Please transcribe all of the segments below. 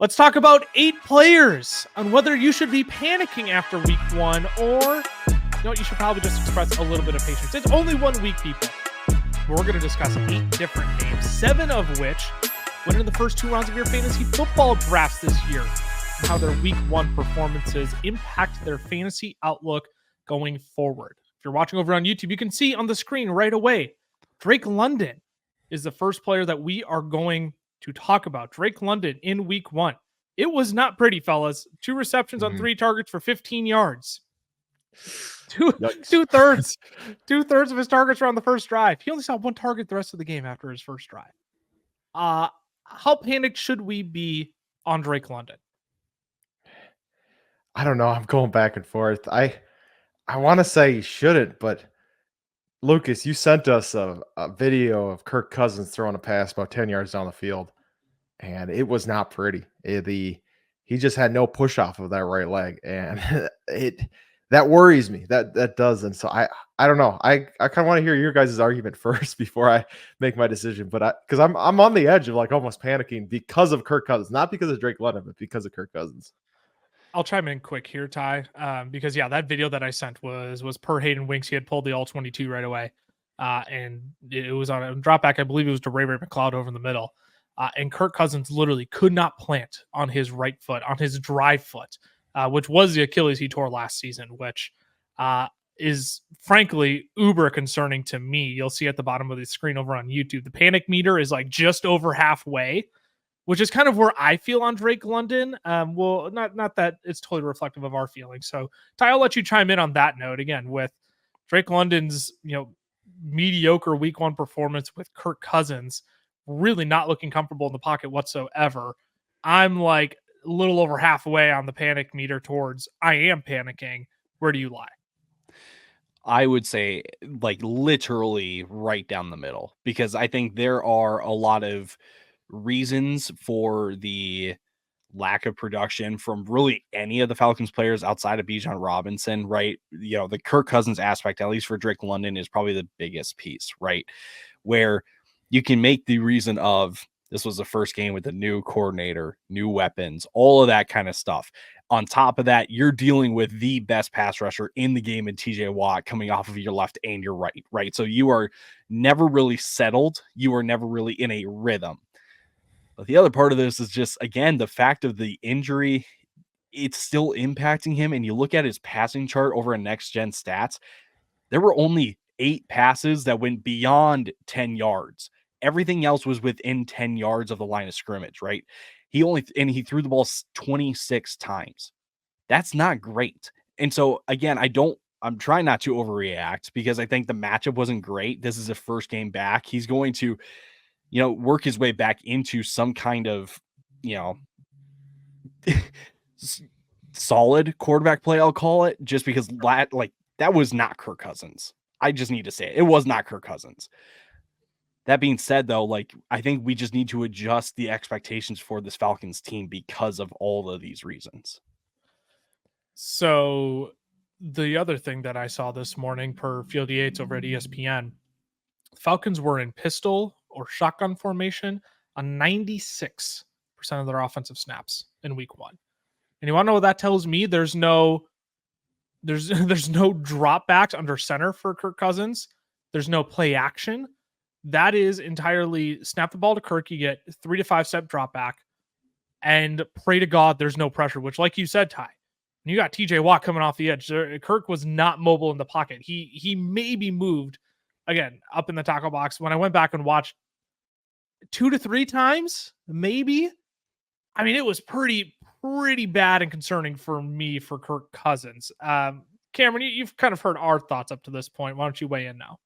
Let's talk about 8 players on whether you should be panicking after week 1 or you should probably just express a little bit of patience. It's only 1 week, people. We're going to discuss 8 different names, 7 of which went in the first 2 rounds of your fantasy football drafts this year, and how their week 1 performances impact their fantasy outlook going forward. If you're watching over on YouTube, you can see on the screen right away, Drake London is the first player that we are going to talk about. Drake London in week 1. It was not pretty, fellas. 2 receptions on 3 targets for 15 yards. Two-thirds of his targets were on the first drive. He only saw 1 target the rest of the game after his first drive. How panicked should we be on Drake London? I don't know. I'm going back and forth. I want to say you shouldn't, but Lucas, you sent us a video of Kirk Cousins throwing a pass about 10 yards down the field, and it was not pretty. He just had no push off of that right leg, and that worries me. That does. And so I don't know. I kind of want to hear your guys' argument first before I make my decision. But because I'm on the edge of like almost panicking because of Kirk Cousins, not because of Drake London, but because of Kirk Cousins. I'll chime in quick here, Ty, because that video that I sent was per Hayden Winks. He had pulled the all-22 right away, and it was on a drop back. I believe it was to Ray McLeod over in the middle, and Kirk Cousins literally could not plant on his right foot, on his drive foot, which was the Achilles he tore last season, which is frankly uber concerning to me. You'll see at the bottom of the screen over on YouTube, the panic meter is like just over halfway, which is kind of where I feel on Drake London. Well, not that it's totally reflective of our feelings. So, Ty, I'll let you chime in on that note again with Drake London's, mediocre week 1 performance with Kirk Cousins really not looking comfortable in the pocket whatsoever. I'm like a little over halfway on the panic meter towards I am panicking. Where do you lie? I would say like literally right down the middle, because I think there are a lot of reasons for the lack of production from really any of the Falcons players outside of Bijan Robinson, right? The Kirk Cousins aspect, at least for Drake London, is probably the biggest piece, right? Where you can make the reason of this was the first game with a new coordinator, new weapons, all of that kind of stuff. On top of that, you're dealing with the best pass rusher in the game in TJ Watt coming off of your left and your right? So you are never really settled. You are never really in a rhythm. But the other part of this is just, again, the fact of the injury, it's still impacting him. And you look at his passing chart over in Next Gen Stats, there were only 8 passes that went beyond 10 yards. Everything else was within 10 yards of the line of scrimmage, right? He threw the ball 26 times. That's not great. And so, again, I'm trying not to overreact because I think the matchup wasn't great. This is a first game back. He's going to work his way back into some kind of, solid quarterback play, I'll call it, just because that was not Kirk Cousins. I just need to say it. It was not Kirk Cousins. That being said, though, I think we just need to adjust the expectations for this Falcons team because of all of these reasons. So the other thing that I saw this morning per Field Yates over at ESPN, Falcons were in pistol or shotgun formation on 96% of their offensive snaps in week 1. And you want to know what that tells me? There's no drop backs under center for Kirk Cousins. There's no play action. That is entirely snap the ball to Kirk. You get 3 to 5 step drop back and pray to God there's no pressure, which, like you said, Ty, you got TJ Watt coming off the edge. Kirk was not mobile in the pocket. He maybe moved again up in the tackle box. When I went back and watched 2 to 3 times, maybe. I mean, it was pretty bad and concerning for me for Kirk Cousins. Cameron, you've kind of heard our thoughts up to this point. Why don't you weigh in now?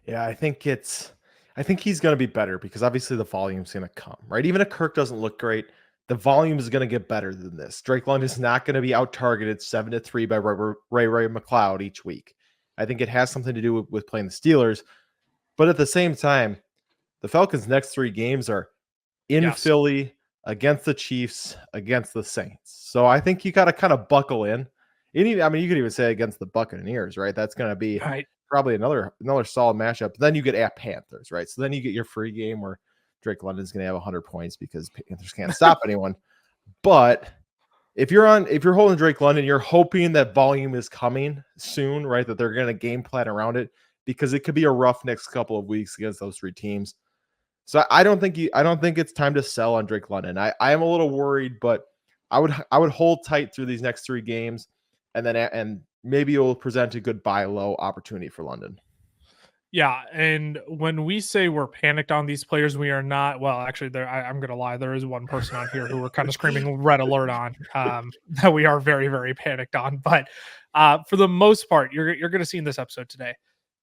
Yeah, I think he's going to be better because obviously the volume's going to come, right? Even if Kirk doesn't look great, the volume is going to get better than this. Drake London is not going to be out targeted 7-3 by Ray McLeod each week. I think it has something to do with playing the Steelers, but at the same time, the Falcons' next 3 games are in Philly, against the Chiefs, against the Saints. So I think you got to kind of buckle in. You could even say against the Buccaneers, right? That's going to be probably another solid matchup. Then you get at Panthers, right? So then you get your free game where Drake London's going to have 100 points because Panthers can't stop anyone. But if you're holding Drake London, you're hoping that volume is coming soon, right? That they're going to game plan around it, because it could be a rough next couple of weeks against those 3 teams. So I don't think it's time to sell on Drake London. I am a little worried, but I would hold tight through these next 3 games, and maybe it will present a good buy low opportunity for London. Yeah, and when we say we're panicked on these players, we are not. Well, actually, I'm going to lie. There is one person on here who we're kind of screaming red alert on, that we are very, very panicked on. But for the most part, you're going to see in this episode today,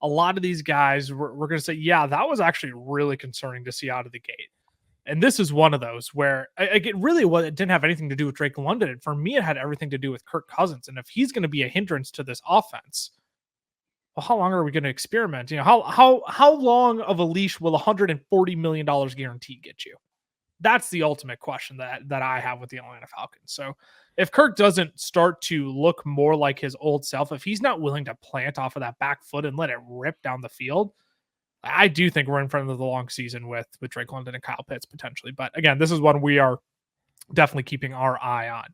a lot of these guys, we're going to say, yeah, that was actually really concerning to see out of the gate. And this is one of those where it didn't have anything to do with Drake London. For me, it had everything to do with Kirk Cousins. And if he's going to be a hindrance to this offense, well, how long are we going to experiment? How long of a leash will $140 million guarantee get you? That's the ultimate question that I have with the Atlanta Falcons. So if Kirk doesn't start to look more like his old self, if he's not willing to plant off of that back foot and let it rip down the field, I do think we're in front of the long season with Drake London and Kyle Pitts potentially. But again, this is one we are definitely keeping our eye on.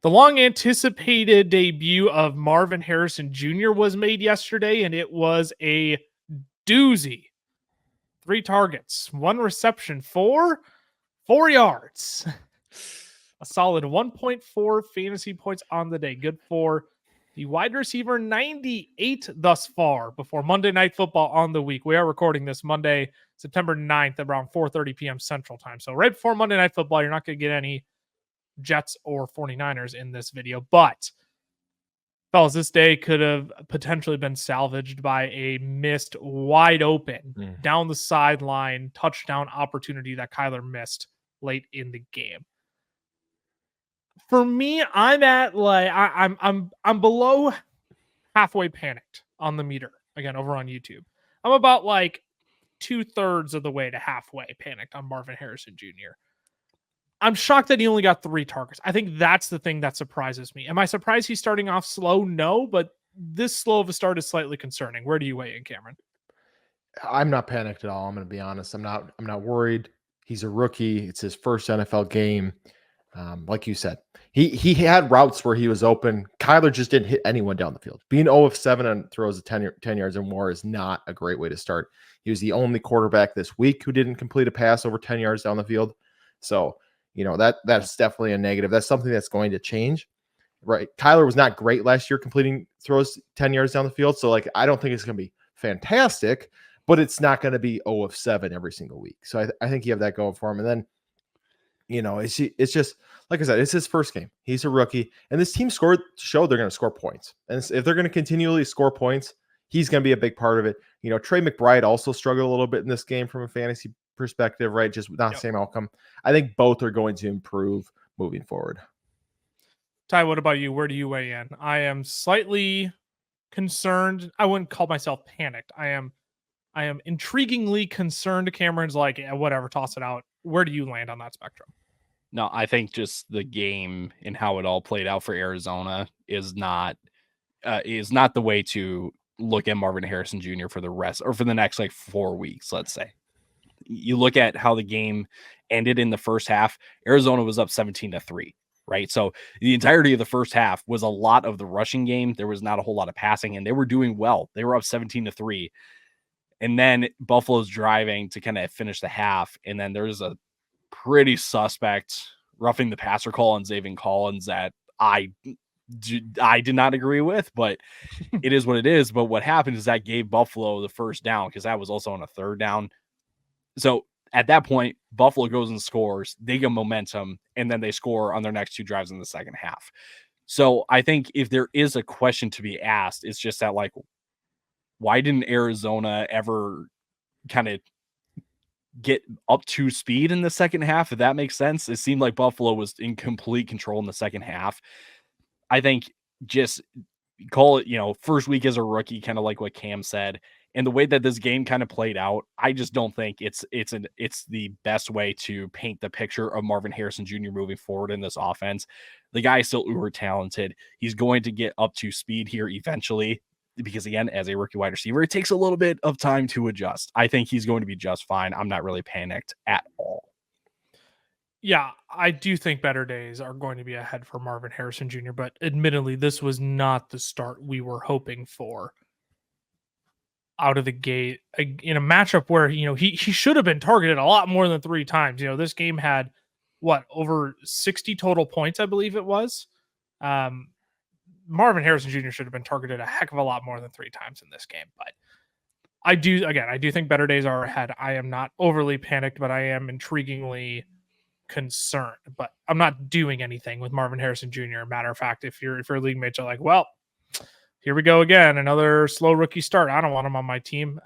The long-anticipated debut of Marvin Harrison Jr. was made yesterday, and it was a doozy. 3 targets, 1 reception, 4 yards. A solid 1.4 fantasy points on the day. Good for the wide receiver, 98 thus far before Monday Night Football on the week. We are recording this Monday, September 9th, around 4:30 p.m. Central Time. So right before Monday Night Football, you're not going to get any Jets or 49ers in this video. But, fellas, this day could have potentially been salvaged by a missed wide open down the sideline touchdown opportunity that Kyler missed late in the game. For me, I'm at I'm below halfway panicked on the meter again over on YouTube. I'm about 2/3 of the way to halfway panicked on Marvin Harrison Jr. I'm shocked that he only got 3 targets. I think that's the thing that surprises me. Am I surprised he's starting off slow? No, but this slow of a start is slightly concerning. Where do you weigh in, Cameron? I'm not panicked at all. I'm going to be honest. I'm not worried. He's a rookie. It's his first NFL game. Like you said, he had routes where he was open. Kyler just didn't hit anyone down the field. Being 0 of 7 on throws of 10 yards or more is not a great way to start. He was the only quarterback this week who didn't complete a pass over 10 yards down the field. So, that's definitely a negative. That's something that's going to change, right? Kyler was not great last year completing throws 10 yards down the field. So I don't think it's going to be fantastic, but it's not going to be 0 of 7 every single week. So I think you have that going for him. And then, it's just, like I said, it's his first game. He's a rookie, and this team showed they're going to score points. And if they're going to continually score points, he's going to be a big part of it. Trey McBride also struggled a little bit in this game from a fantasy perspective, right? Just not the same outcome. I think both are going to improve moving forward. Ty, what about you? Where do you weigh in? I am slightly concerned. I wouldn't call myself panicked. I am intriguingly concerned. Cameron's like, yeah, whatever, toss it out. Where do you land on that spectrum? No, I think just the game and how it all played out for Arizona is not the way to look at Marvin Harrison Jr. for the rest or for the next 4 weeks, let's say. You look at how the game ended in the first half. Arizona was up 17-3, right? So the entirety of the first half was a lot of the rushing game. There was not a whole lot of passing, and they were doing well. They were up 17-3. And then Buffalo's driving to kind of finish the half. And then there's a pretty suspect roughing the passer call on Zaven Collins that I did not agree with, but it is what it is. But what happened is that gave Buffalo the first down because that was also on a 3rd down. So at that point, Buffalo goes and scores. They get momentum, and then they score on their next 2 drives in the second half. So I think if there is a question to be asked, it's just that, why didn't Arizona ever kind of get up to speed in the second half? If that makes sense. It seemed like Buffalo was in complete control in the second half. I think just call it, first week as a rookie, kind of like what Cam said. And the way that this game kind of played out, I just don't think it's the best way to paint the picture of Marvin Harrison Jr. moving forward in this offense. The guy is still uber talented. He's going to get up to speed here eventually because, again, as a rookie wide receiver, it takes a little bit of time to adjust. I think he's going to be just fine. I'm not really panicked at all. Yeah, I do think better days are going to be ahead for Marvin Harrison Jr., but admittedly, this was not the start we were hoping for out of the gate in a matchup where, he should have been targeted a lot more than 3 times. This game had over 60 total points, I believe it was. Um, Marvin Harrison Jr. should have been targeted a heck of a lot more than 3 times in this game, but I do think better days are ahead. I am not overly panicked, but I am intriguingly concerned. But I'm not doing anything with Marvin Harrison Jr. Matter of fact, if your league mates are like, well, here we go again, another slow rookie start, I don't want him on my team.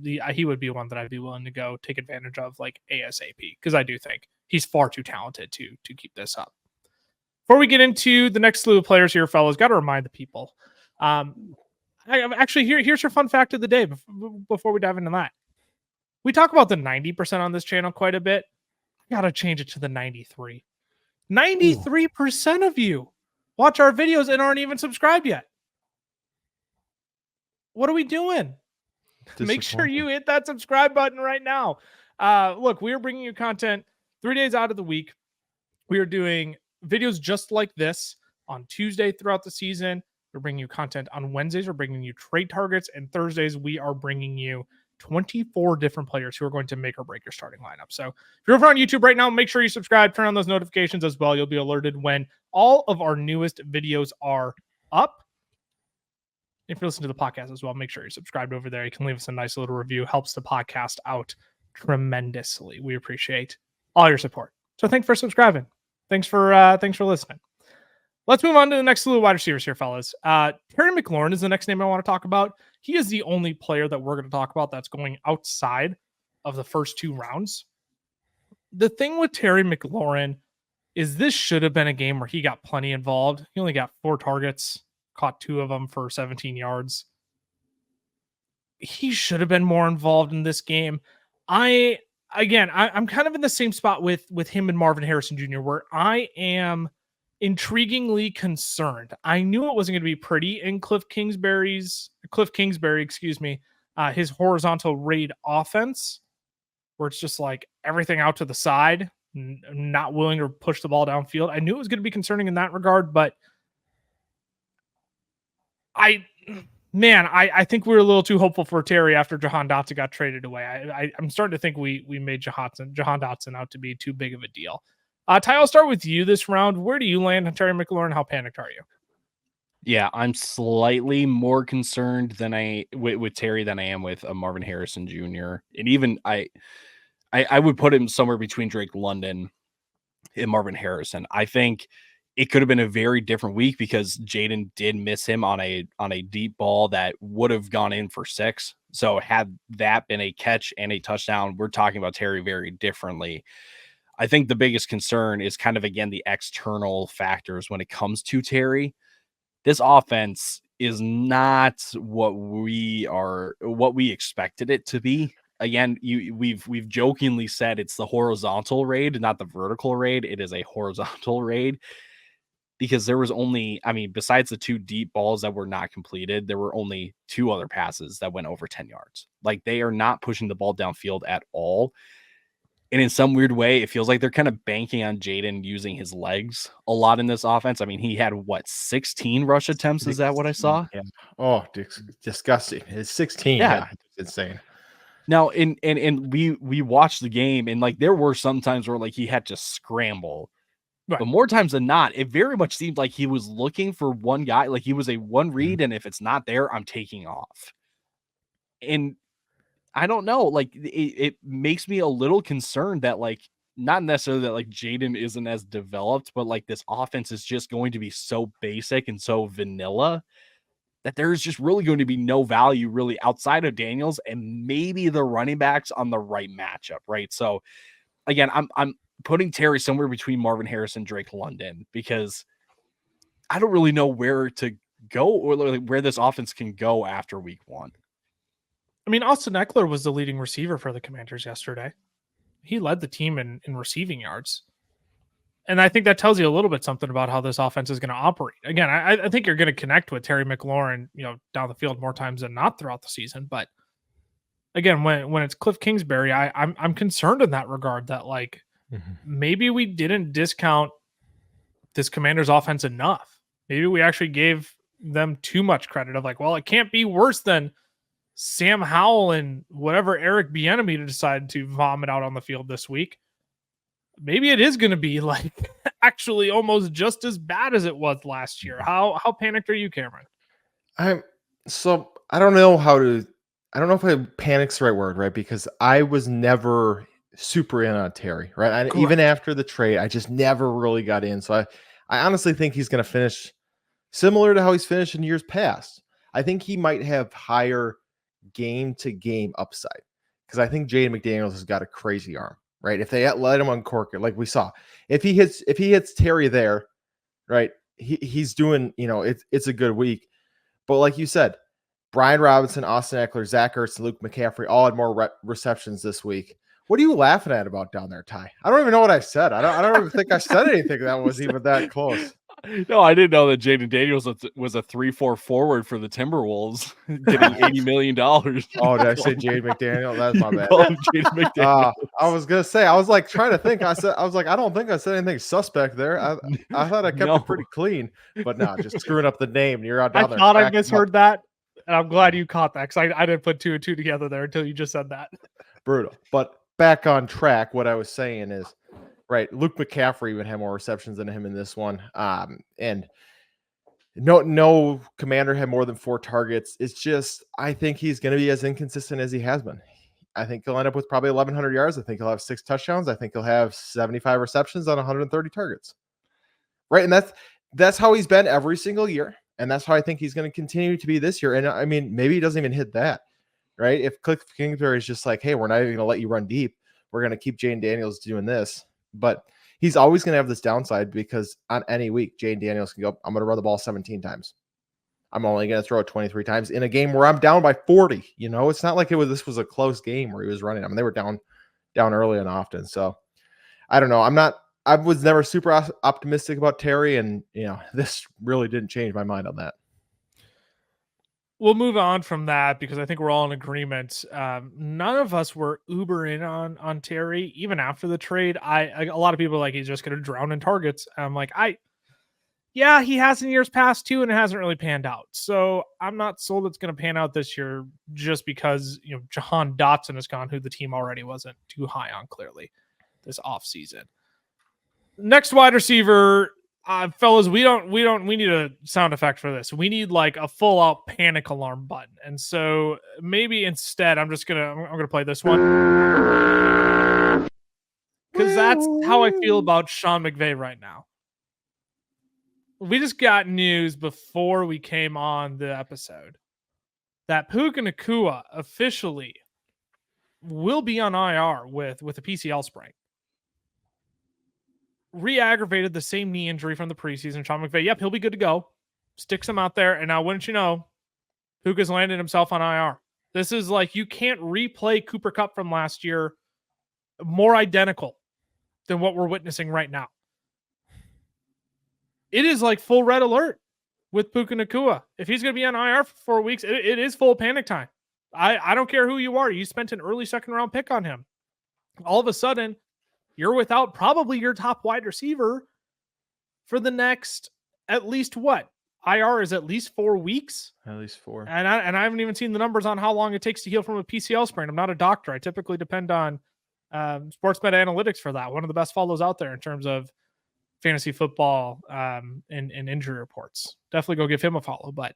He would be one that I'd be willing to go take advantage of like ASAP, because I do think he's far too talented to keep this up. Before we get into the next slew of players here, fellas, got to remind the people. Here's your fun fact of the day before we dive into that. We talk about the 90% on this channel quite a bit. Got to change it to the 93. 93% of you watch our videos and aren't even subscribed yet. What are we doing? Make sure you hit that subscribe button right now. Look, we are bringing you content 3 days out of the week. We are doing videos just like this on Tuesday throughout the season. We're bringing you content on Wednesdays. We're bringing you trade targets. And Thursdays, we are bringing you 24 different players who are going to make or break your starting lineup. So if you're over on YouTube right now, make sure you subscribe, turn on those notifications as well. You'll be alerted when all of our newest videos are up. If you listen to the podcast as well, make sure you're subscribed over there. You can leave us a nice little review. Helps the podcast out tremendously. We appreciate all your support. So thanks for subscribing. Thanks for listening. Let's move on to the next slew of wide receivers here, fellas. Terry McLaurin is the next name I want to talk about. He is the only player that we're going to talk about that's going outside of the first 2 rounds. The thing with Terry McLaurin is this should have been a game where he got plenty involved. He only got 4 targets, caught 2 of them for 17 yards. He should have been more involved in this game. I'm kind of in the same spot with him and Marvin Harrison Jr., where I am intriguingly concerned. I knew it wasn't going to be pretty in Cliff Kingsbury, his horizontal raid offense, where it's just like everything out to the side, not willing to push the ball downfield. I knew it was going to be concerning in that regard, but I think we were a little too hopeful for Terry after Jahan Dotson got traded away. I'm starting to think we made Jahan Dotson out to be too big of a deal. Ty, I'll start with you this round. Where do you land on Terry McLaurin? How panicked are you? Yeah, I'm slightly more concerned with Terry than I am with Marvin Harrison Jr. And even I would put him somewhere between Drake London and Marvin Harrison. I think it could have been a very different week because Jaden did miss him on a deep ball that would have gone in for 6. So had that been a catch and a touchdown, we're talking about Terry very differently. I think the biggest concern is kind of, again, the external factors when it comes to Terry. This offense is not what we expected it to be. Again, we've jokingly said it's the horizontal raid, not the vertical raid. It is a horizontal raid because there was only, besides the 2 deep balls that were not completed, there were only 2 other passes that went over 10 yards. Like, they are not pushing the ball downfield at all. And in some weird way, it feels like they're kind of banking on Jaden using his legs a lot in this offense. He had 16 rush attempts? Is that what I saw? Yeah. Oh, disgusting. It's 16. Yeah. It's insane. Now, and we watched the game, and like there were some times where like he had to scramble. Right. But more times than not, it very much seemed like he was looking for one guy. Like he was a one read, and if it's not there, I'm taking off. And I don't know, like it makes me a little concerned that like not necessarily that like Jaden isn't as developed, but like this offense is just going to be so basic and so vanilla that there's just really going to be no value really outside of Daniels and maybe the running backs on the right matchup, right? So again, I'm putting Terry somewhere between Marvin Harrison, Drake London, because I don't really know where to go or where this offense can go after week 1. Austin Eckler was the leading receiver for the Commanders yesterday. He led the team in receiving yards. And I think that tells you a little bit something about how this offense is going to operate. Again, I think you're going to connect with Terry McLaurin, down the field more times than not throughout the season. But again, when it's Cliff Kingsbury, I'm concerned in that regard that like maybe we didn't discount this Commanders offense enough. Maybe we actually gave them too much credit of like, well, it can't be worse than Sam Howell and whatever Eric Bieniemy decided to vomit out on the field this week. Maybe it is going to be like actually almost just as bad as it was last year. How panicked are you, Cameron? I don't know I don't know if panic's the right word, right? Because I was never super in on Terry, right? And even after the trade, I just never really got in. So I honestly think he's going to finish similar to how he's finished in years past. I think he might have higher game to game upside because I think Jaden McDaniels has got a crazy arm, right? If they let him uncork it, like we saw, if he hits Terry there, right? He's doing, it's a good week. But like you said, Brian Robinson, Austin Eckler, Zach Ertz, and Luke McCaffrey all had more receptions this week. What are you laughing at about down there, Ty? I don't even know what I said. I don't even think I said anything that was even that close. No, I didn't know that Jaden Daniels was a 3-4 forward for the Timberwolves, getting $80 million. Oh, did I say Jaden McDaniel? That's my bad. I was gonna say, I was like trying to think. I was like, I don't think I said anything suspect there. I thought I kept it pretty clean, but no, just screwing up the name. You're out down there. I thought I misheard that, and I'm glad you caught that because I didn't put 2 and 2 together there until you just said that. Brutal. But back on track, what I was saying is, right, Luke McCaffrey even had more receptions than him in this one. And no Commander had more than 4 targets. It's just, I think he's going to be as inconsistent as he has been. I think he'll end up with probably 1,100 yards. I think he'll have 6 touchdowns. I think he'll have 75 receptions on 130 targets. Right, and that's how he's been every single year. And that's how I think he's going to continue to be this year. And I mean, maybe he doesn't even hit that, right? If Cliff Kingsbury is just like, hey, we're not even going to let you run deep. We're going to keep Jane Daniels doing this. But he's always going to have this downside because on any week, Jane Daniels can go, I'm going to run the ball 17 times. I'm only going to throw it 23 times in a game where I'm down by 40. It's not like this was a close game where he was running. I mean, they were down early and often. So I don't know. I was never super optimistic about Terry, and this really didn't change my mind on that. We'll move on from that because I think we're all in agreement. None of us were uber in on Terry, even after the trade. A lot of people are like, he's just going to drown in targets. I'm like, yeah, he has in years past too, and it hasn't really panned out. So I'm not sold it's going to pan out this year just because, Jahan Dotson is gone, who the team already wasn't too high on clearly this offseason. Next wide receiver, fellas, we need a sound effect for this. We need like a full out panic alarm button. And so maybe instead I'm gonna play this one because that's how I feel about Sean McVay right now. We just got news before we came on the episode that Puka Nacua officially will be on IR with a PCL sprain. Re-aggravated the same knee injury from the preseason. Sean McVay, yep, he'll be good to go. Sticks him out there, and now wouldn't you know, Puka's landed himself on IR. This is like, you can't replay Cooper Kupp from last year more identical than what we're witnessing right now. It is like full red alert with Puka Nacua. If he's going to be on IR for 4 weeks, it is full panic time. I don't care who you are. You spent an early second round pick on him. All of a sudden, you're without probably your top wide receiver for the next, at least what? IR is at least 4 weeks. At least 4. And I haven't even seen the numbers on how long it takes to heal from a PCL sprain. I'm not a doctor. I typically depend on sports meta analytics for that. One of the best follows out there in terms of fantasy football and injury reports. Definitely go give him a follow. But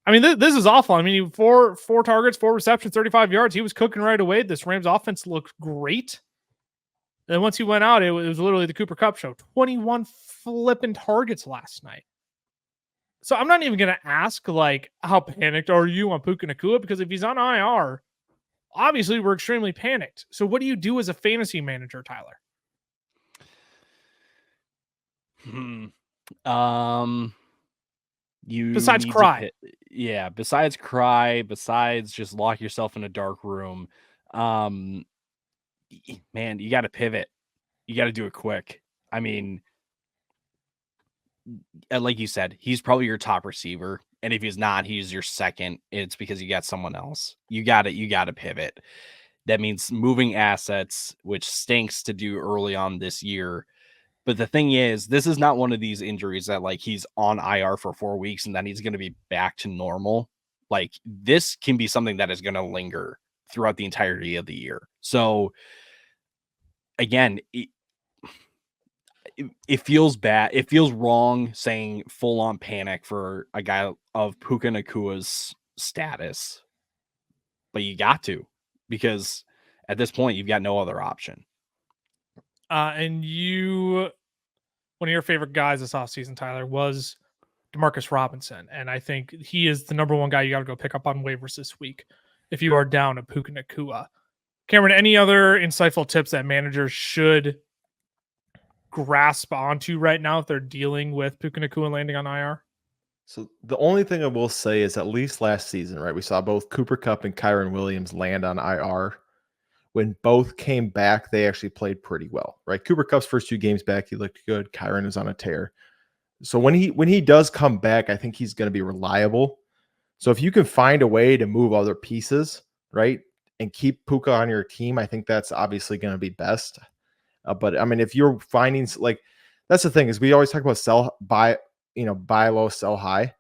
I mean, this is awful. I mean, 4 targets, 4 receptions, 35 yards. He was cooking right away. This Rams offense looked great. Then once he went out, it was literally the Cooper Kupp show. 21 flipping targets last night. So I'm not even going to ask, like, how panicked are you on Puka Nacua? Because if he's on IR, obviously we're extremely panicked. So what do you do as a fantasy manager, Tyler? Besides cry. Besides cry, besides just lock yourself in a dark room. Man, you got to pivot. You got to do it quick. I mean, like you said, he's probably your top receiver. And if he's not, he's your second. It's because you got someone else. You got to pivot. That means moving assets, which stinks to do early on this year. But the thing is, this is not one of these injuries that like he's on IR for 4 weeks and then he's going to be back to normal. Like this can be something that is going to linger throughout the entirety of the year. So again, it feels bad. It feels wrong saying full on panic for a guy of Puka Nacua's status, but you got to, because at this point you've got no other option. And one of your favorite guys this offseason, Tyler, was Demarcus Robinson. And I think he is the number one guy you got to go pick up on waivers this week if you are down a Puka Nacua. Cameron, any other insightful tips that managers should grasp onto right now if they're dealing with Puka Nacua landing on IR? So the only thing I will say is at least last season, right? We saw both Cooper Kupp and Kyron Williams land on IR. When both came back, they actually played pretty well, right? Cooper Kupp's first 2 games back, he looked good. Kyron is on a tear. So when he does come back, I think he's going to be reliable. So if you can find a way to move other pieces, right, and keep Puka on your team, I think that's obviously going to be best. But I mean, if you're finding, like, that's the thing, is we always talk about buy low, sell high.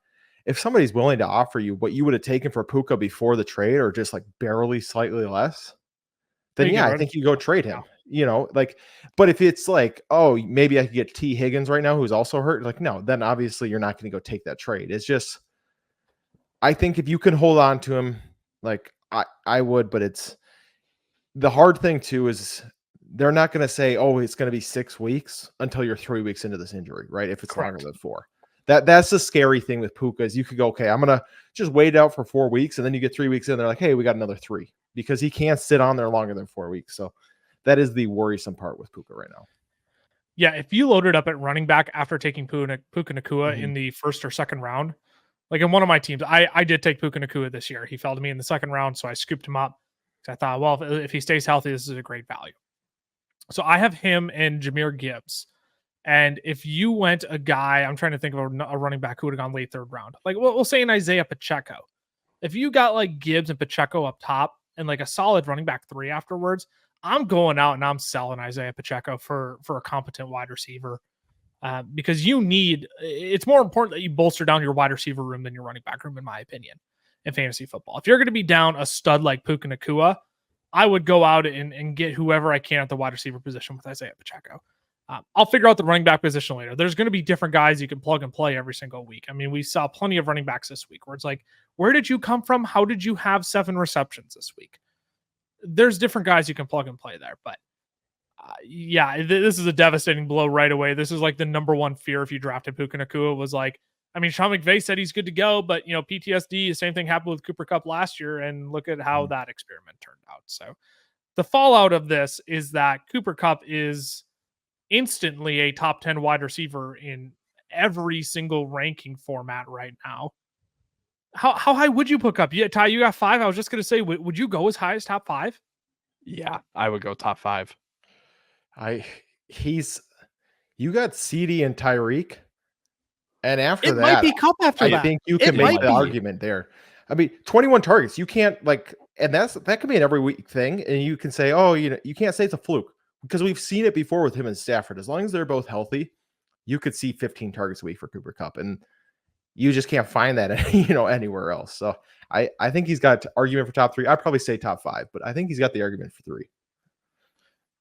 If somebody's willing to offer you what you would have taken for Puka before the trade, or just like barely slightly less, then yeah, I think you go trade him. But if it's like, oh, maybe I could get T. Higgins right now, who's also hurt, like, no, then obviously you're not going to go take that trade. It's just, I think if you can hold on to him, like I would, but it's the hard thing too is they're not going to say, oh, it's going to be 6 weeks until you're 3 weeks into this injury, right? If it's Correct. longer than 4. That's the scary thing with Puka, is you could go, okay, I'm going to just wait it out for 4 weeks, and then you get 3 weeks in, they're like, hey, we got another 3, because he can't sit on there longer than 4 weeks. So that is the worrisome part with Puka right now. Yeah, if you loaded up at running back after taking Puka Nacua in the first or second round, like in one of my teams, I did take Puka Nacua this year. He fell to me in the second round, so I scooped him up. I thought, well, if he stays healthy, this is a great value. So I have him and Jahmyr Gibbs. And if you went a guy, I'm trying to think of a running back who would have gone late 3rd round. Like we'll say an Isaiah Pacheco. If you got like Gibbs and Pacheco up top and like a solid running back 3 afterwards, I'm going out and I'm selling Isaiah Pacheco for a competent wide receiver. Because it's more important that you bolster down your wide receiver room than your running back room, in my opinion, in fantasy football. If you're going to be down a stud like Puka Nacua, I would go out and get whoever I can at the wide receiver position with Isaiah Pacheco. I'll figure out the running back position later. There's going to be different guys you can plug and play every single week. I mean, we saw plenty of running backs this week where it's like, where did you come from? How did you have 7 receptions this week? There's different guys you can plug and play there, but this is a devastating blow right away. This is like the number one fear if you drafted Puka Nacua was like, I mean, Sean McVay said he's good to go, but PTSD, the same thing happened with Cooper Kupp last year, and look at how that experiment turned out. So the fallout of this is that Cooper Kupp is instantly a top 10 wide receiver in every single ranking format right now. How high would you put Kupp? Yeah, Ty, you got 5. I was just going to say, would you go as high as top 5? Yeah, I would go top 5. You got CD and Tyreek, and after it that, might be Kupp after that. I think you can make the argument there. I mean, 21 targets, you can't and that could be an every week thing, and you can say, oh, you can't say it's a fluke, because we've seen it before with him and Stafford. As long as they're both healthy, you could see 15 targets a week for Cooper Kupp, and you just can't find that anywhere else. So I think he's got argument for top 3. I'd probably say top 5, but I think he's got the argument for 3.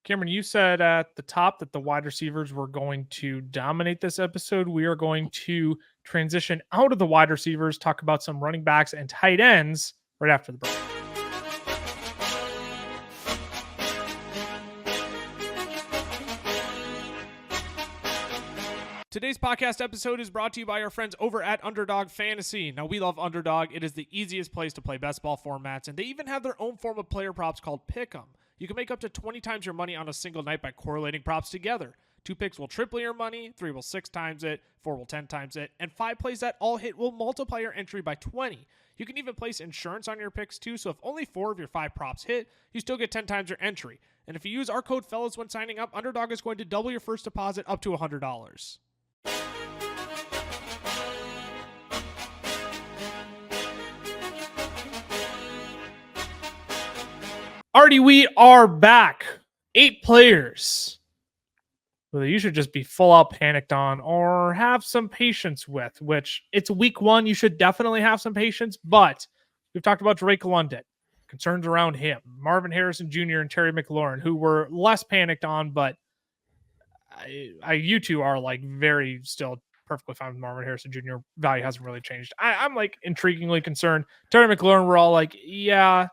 Cameron, you said at the top that the wide receivers were going to dominate this episode. We are going to transition out of the wide receivers, talk about some running backs and tight ends right after the break. Today's podcast episode is brought to you by our friends over at Underdog Fantasy. Now, we love Underdog. It is the easiest place to play best ball formats, and they even have their own form of player props called Pick'em. You can make up to 20 times your money on a single night by correlating props together. 2 picks will triple your money, 3 will 6 times it, 4 will 10 times it, and 5 plays that all hit will multiply your entry by 20. You can even place insurance on your picks too, so if only 4 of your 5 props hit, you still get 10 times your entry. And if you use our code FELLAS when signing up, Underdog is going to double your first deposit up to $100. Artie, we are back. 8 players. Well, you should just be full out panicked on or have some patience with, which it's week 1. You should definitely have some patience, but we've talked about Drake London, concerns around him, Marvin Harrison Jr. and Terry McLaurin, who were less panicked on, but you two are like very still perfectly fine with Marvin Harrison Jr. Value hasn't really changed. I'm like intriguingly concerned. Terry McLaurin, we're all like, yeah,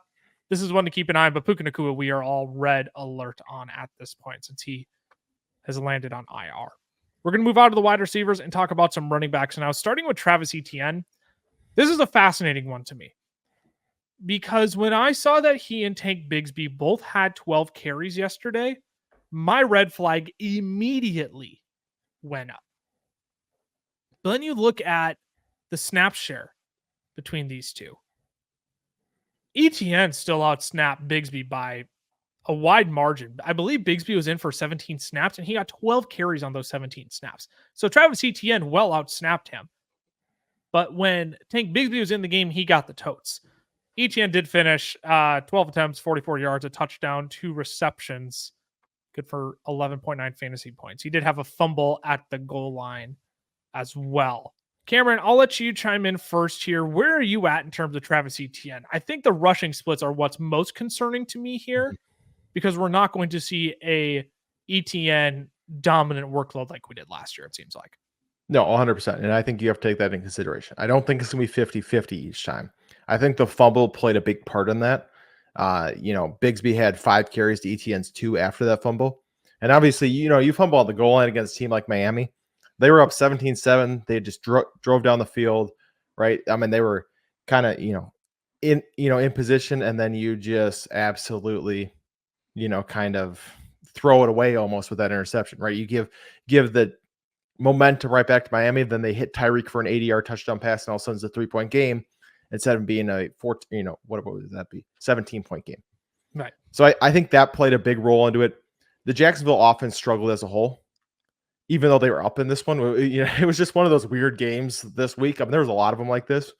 this is one to keep an eye on, but Puka Nacua, we are all red alert on at this point since he has landed on IR. We're going to move on to the wide receivers and talk about some running backs now, starting with Travis Etienne. This is a fascinating one to me because when I saw that he and Tank Bigsby both had 12 carries yesterday, my red flag immediately went up. But then you look at the snap share between these two. Etienne still outsnapped Bigsby by a wide margin. I believe Bigsby was in for 17 snaps and he got 12 carries on those 17 snaps. So Travis Etienne well outsnapped him. But when Tank Bigsby was in the game, he got the totes. Etienne did finish 12 attempts, 44 yards, a touchdown, 2 receptions. Good for 11.9 fantasy points. He did have a fumble at the goal line as well. Cameron, I'll let you chime in first here. Where are you at in terms of Travis Etienne? I think the rushing splits are what's most concerning to me here because we're not going to see a Etienne dominant workload like we did last year, it seems like. No, 100%. And I think you have to take that in consideration. I don't think it's going to be 50-50 each time. I think the fumble played a big part in that. Bigsby had 5 carries to Etienne's 2 after that fumble. And obviously, you fumble on the goal line against a team like Miami. They were up 17-7. They just drove down the field, right? I mean, they were kind of, in position, and then you just absolutely, kind of throw it away almost with that interception, right? You give the momentum right back to Miami, then they hit Tyreek for an 80-yard touchdown pass, and all of a sudden it's a 3-point game instead of being a 14, what would that be? 17-point game. Right. So I think that played a big role into it. The Jacksonville offense struggled as a whole, even though they were up in this one. It was just one of those weird games this week. I mean, there was a lot of them like this,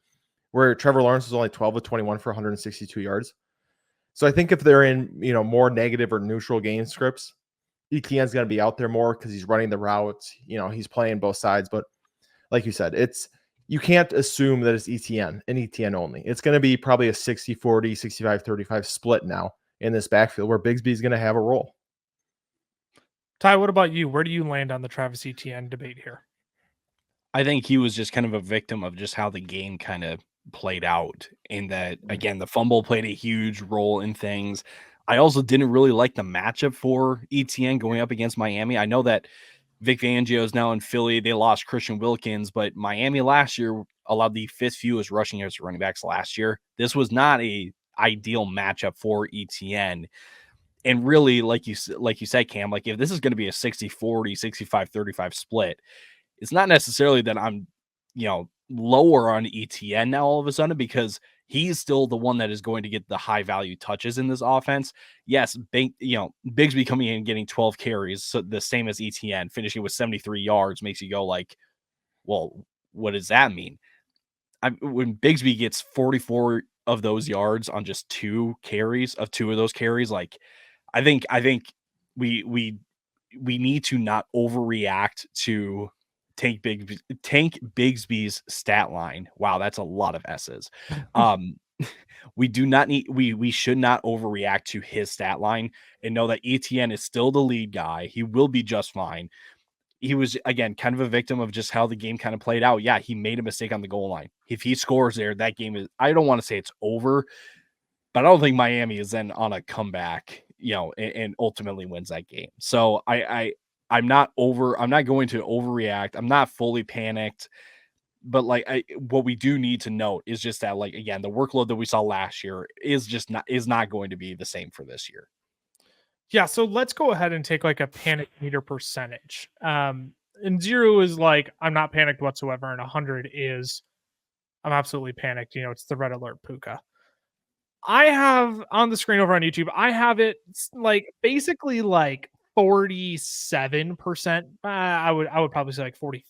where Trevor Lawrence was only 12 of 21 for 162 yards. So I think if they're in, more negative or neutral game scripts, Etienne's going to be out there more because he's running the routes. He's playing both sides. But like you said, you can't assume that it's Etienne and Etienne only. It's going to be probably a 60-40, 65-35 split now in this backfield where Bigsby's going to have a role. Ty, what about you? Where do you land on the Travis Etienne debate here? I think he was just kind of a victim of just how the game kind of played out. In that, again, the fumble played a huge role in things. I also didn't really like the matchup for Etienne going up against Miami. I know that Vic Fangio is now in Philly. They lost Christian Wilkins, but Miami last year allowed the 5th fewest rushing yards to running backs last year. This was not a ideal matchup for Etienne. And really, like you said, Cam, like if this is going to be a 60-40, 65-35 split, it's not necessarily that I'm, lower on Etienne now all of a sudden, because he's still the one that is going to get the high value touches in this offense. Yes, Bigsby coming in and getting 12 carries, so the same as Etienne, finishing with 73 yards makes you go like, well, what does that mean? When Bigsby gets 44 of those yards on just 2 of those carries, like I think we need to not overreact to Tank Bigsby's stat line. Wow, that's a lot of S's. We should not overreact to his stat line and know that Etienne is still the lead guy. He will be just fine. He was, again, kind of a victim of just how the game kind of played out. Yeah, he made a mistake on the goal line. If he scores there, that game is, I don't want to say it's over, but I don't think Miami is then on a comeback, and ultimately wins that game. So I'm not going to overreact. I'm not fully panicked, but what we do need to note is just that, like, again, the workload that we saw last year is not going to be the same for this year. Yeah, so let's go ahead and take like a panic meter percentage. And 0 is like I'm not panicked whatsoever, and 100 is I'm absolutely panicked. It's the red alert Puka. I have on the screen over on YouTube, I have it like basically like 47%. I would probably say like 45%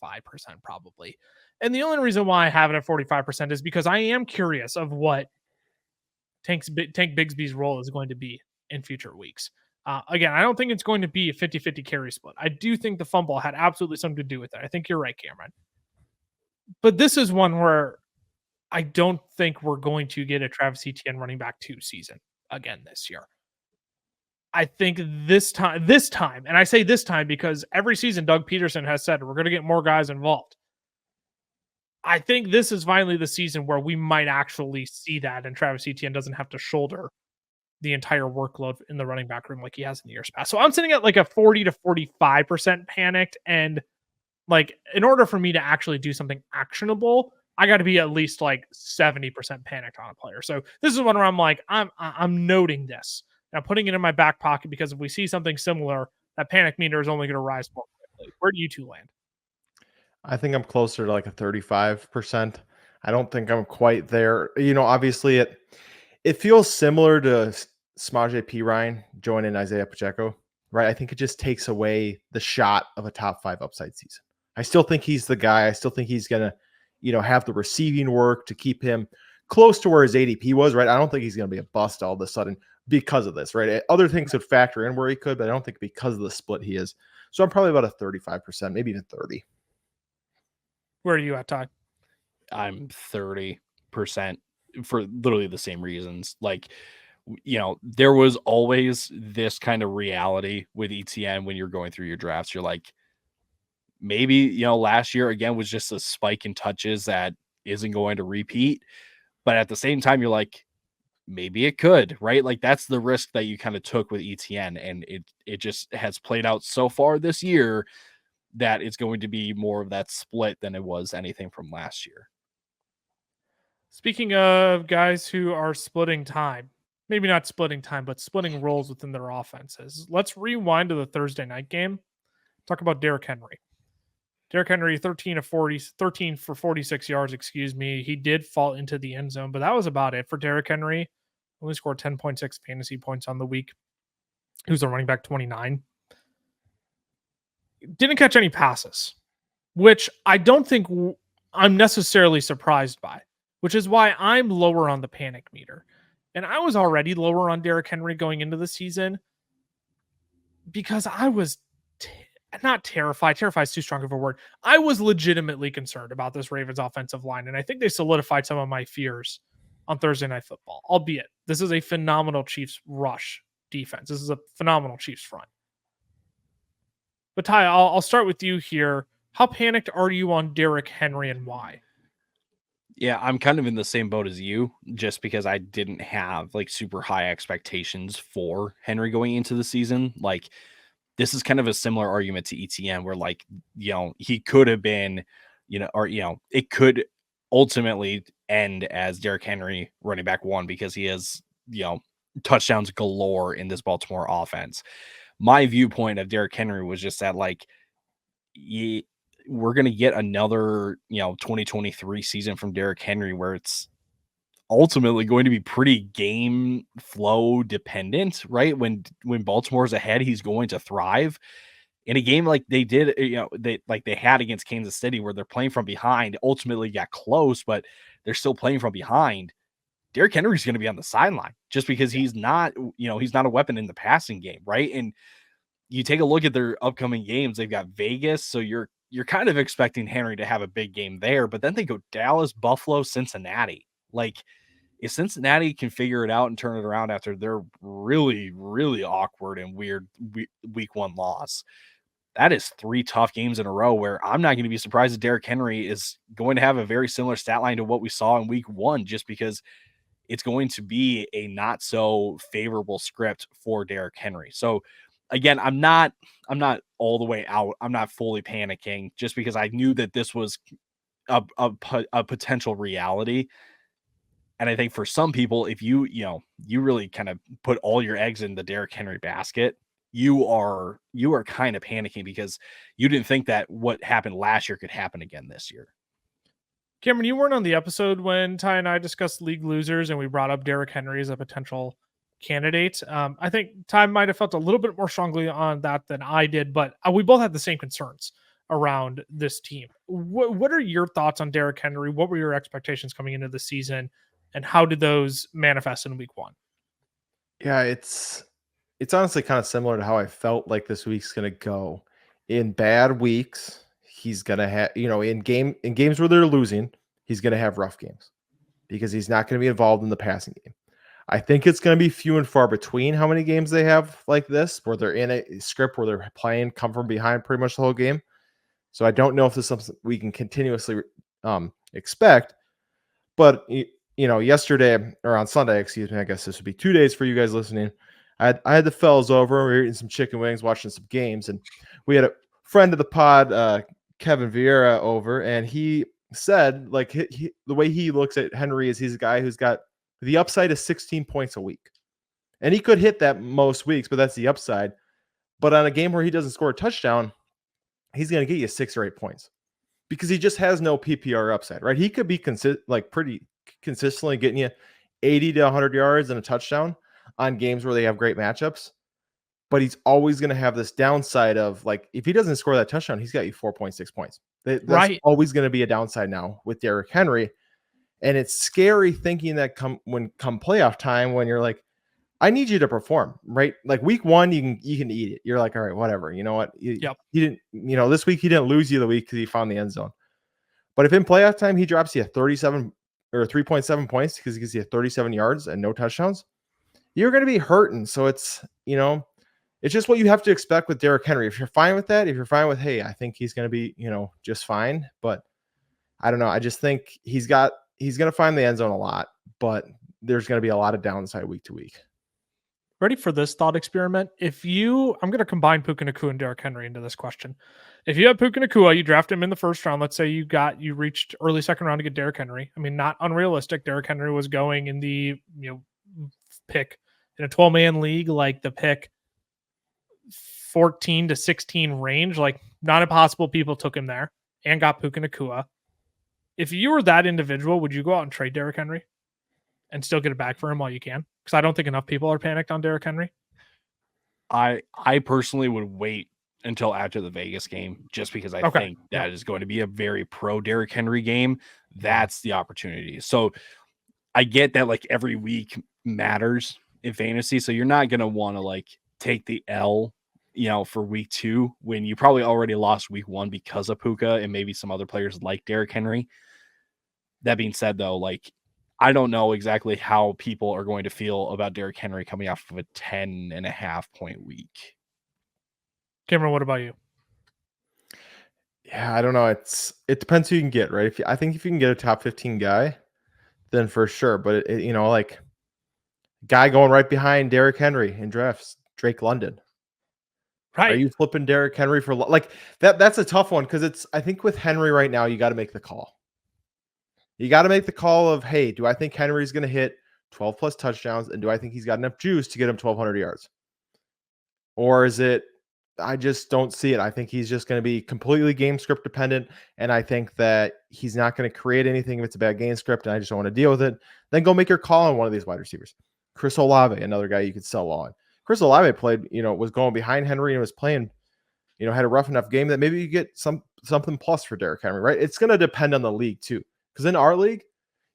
probably. And the only reason why I have it at 45% is because I am curious of what Tank Bigsby's role is going to be in future weeks. Again, I don't think it's going to be a 50-50 carry split. I do think the fumble had absolutely something to do with it. I think you're right, Cameron. But this is one where I don't think we're going to get a Travis Etienne running back 2 season again this year. I think this time, and I say this time because every season Doug Peterson has said we're going to get more guys involved. I think this is finally the season where we might actually see that, and Travis Etienne doesn't have to shoulder the entire workload in the running back room like he has in the years past. So I'm sitting at like a 40 to 45% panicked, and like in order for me to actually do something actionable, I got to be at least like 70% panicked on a player. So this is one where I'm like, I'm noting this. Now putting it in my back pocket because if we see something similar, that panic meter is only going to rise more quickly. Where do you two land? I think I'm closer to like a 35%. I don't think I'm quite there. Obviously it feels similar to Samaje Perine joining Isaiah Pacheco, right? I think it just takes away the shot of a top 5 upside season. I still think he's the guy. I still think he's going to, have the receiving work to keep him close to where his ADP was, right? I don't think he's going to be a bust all of a sudden because of this, right? Other things could factor in where he could, but I don't think because of the split he is. So I'm probably about a 35%, maybe even 30. Where are you at, Todd? I'm 30% for literally the same reasons. Like, there was always this kind of reality with ETN when you're going through your drafts. You're like, maybe, last year again was just a spike in touches that isn't going to repeat. But at the same time, you're like, maybe it could, right? Like that's the risk that you kind of took with ETN. And it just has played out so far this year that it's going to be more of that split than it was anything from last year. Speaking of guys who are splitting time, maybe not splitting time, but splitting roles within their offenses, let's rewind to the Thursday night game. Talk about Derrick Henry. Derrick Henry, 13 for 46 yards, excuse me. He did fall into the end zone, but that was about it for Derrick Henry. Only scored 10.6 fantasy points on the week. He was a running back 29. Didn't catch any passes, which I don't think I'm necessarily surprised by, which is why I'm lower on the panic meter. And I was already lower on Derrick Henry going into the season because I was not terrified. Terrified is too strong of a word. I was legitimately concerned about this Ravens offensive line, and I think they solidified some of my fears on Thursday Night Football, albeit this is a phenomenal Chiefs rush defense. This is a phenomenal Chiefs front. But Ty, I'll start with you here. How panicked are you on Derrick Henry and why? Yeah, I'm kind of in the same boat as you, just because I didn't have like super high expectations for Henry going into the season. Like, this is kind of a similar argument to ETN where like, he could have been, it could ultimately end as Derrick Henry running back 1 because he has, touchdowns galore in this Baltimore offense. My viewpoint of Derrick Henry was just that like, we're going to get another, 2023 season from Derrick Henry where it's ultimately going to be pretty game flow dependent, right? When Baltimore's ahead, he's going to thrive. In a game like they did, they had against Kansas City where they're playing from behind, ultimately got close, but they're still playing from behind. Derrick Henry's going to be on the sideline just because he's not a weapon in the passing game, right? And you take a look at their upcoming games, they've got Vegas, so you're kind of expecting Henry to have a big game there, but then they go Dallas, Buffalo, Cincinnati. Like, if Cincinnati can figure it out and turn it around after their really, really awkward and weird week 1 loss, that is 3 tough games in a row where I'm not going to be surprised that Derrick Henry is going to have a very similar stat line to what we saw in week 1, just because it's going to be a not so favorable script for Derrick Henry. So again, I'm not all the way out. I'm not fully panicking just because I knew that this was a potential reality. And I think for some people, if you really kind of put all your eggs in the Derrick Henry basket, you are kind of panicking because you didn't think that what happened last year could happen again this year. Cameron, you weren't on the episode when Ty and I discussed league losers and we brought up Derrick Henry as a potential candidate. I think Ty might have felt a little bit more strongly on that than I did, but we both had the same concerns around this team. What are your thoughts on Derrick Henry? What were your expectations coming into the season, and how did those manifest in week 1? Yeah, it's it's honestly kind of similar to how I felt like this week's going to go. In bad weeks, he's going to have, in games where they're losing, he's going to have rough games because he's not going to be involved in the passing game. I think it's going to be few and far between how many games they have like this, where they're in a script where they're playing come from behind pretty much the whole game. So I don't know if this is something we can continuously expect. But yesterday or on Sunday, excuse me, I guess this would be 2 days for you guys listening. I had the fellas over. We were eating some chicken wings, watching some games, and we had a friend of the pod, Kevin Vieira, over, and he said, like, the way he looks at Henry is he's a guy who's got the upside is 16 points a week, and he could hit that most weeks, but that's the upside. But on a game where he doesn't score a touchdown, he's going to get you 6 or 8 points because he just has no PPR upside, right? He could be pretty consistently getting you 80 to 100 yards and a touchdown on games where they have great matchups, but he's always going to have this downside of, like, if he doesn't score that touchdown, he's got you 4.6 points. That's Right. always going to be a downside now with Derrick Henry. And it's scary thinking that come playoff time, when you're like, I need you to perform, right? Like week 1, you can eat it. You're like, all right, whatever. You know what? He didn't, this week he didn't lose you the week because he found the end zone. But if in playoff time he drops you 37 or 3.7 points because he gives you 37 yards and no touchdowns, you're going to be hurting. So it's, it's just what you have to expect with Derrick Henry. If you're fine with that, if you're fine with, hey, I think he's going to be, just fine. But I don't know. I just think he's going to find the end zone a lot, but there's going to be a lot of downside week to week. Ready for this thought experiment? I'm going to combine Puka Nacua and Derrick Henry into this question. If you have Puka Nacua, you draft him in the first round. Let's say you reached early second round to get Derrick Henry. I mean, not unrealistic. Derrick Henry was going in the pick in a 12-man league, like the pick 14 to 16 range. Like, not impossible. People took him there and got Puka Nacua. If you were that individual, would you go out and trade Derrick Henry and still get it back for him while you can? Because I don't think enough people are panicked on Derrick Henry. I personally would wait until after the Vegas game, just because I think that is going to be a very pro Derrick Henry game. That's the opportunity. So I get that, like, every week matters in fantasy. So you're not going to want to, like, take the L, for week 2 when you probably already lost week 1 because of Puka and maybe some other players like Derrick Henry. That being said, though, like, I don't know exactly how people are going to feel about Derrick Henry coming off of a 10.5 point week. Cameron, what about you? Yeah, I don't know. It depends who you can get, right? I think if you can get a top 15 guy, then for sure. But like, guy going right behind Derrick Henry in drafts, Drake London. Right? Are you flipping Derrick Henry for, like, that? That's a tough one because I think with Henry right now, you got to make the call. You got to make the call of, hey, do I think Henry's going to hit 12 plus touchdowns, and do I think he's got enough juice to get him 1,200 yards? Or is it, I just don't see it. I think he's just going to be completely game script dependent, and I think that he's not going to create anything if it's a bad game script, and I just don't want to deal with it. Then go make your call on one of these wide receivers. Chris Olave, another guy you could sell on. Chris Olave played, was going behind Henry and was playing, had a rough enough game that maybe you get something plus for Derrick Henry, right? It's going to depend on the league too. Because in our league,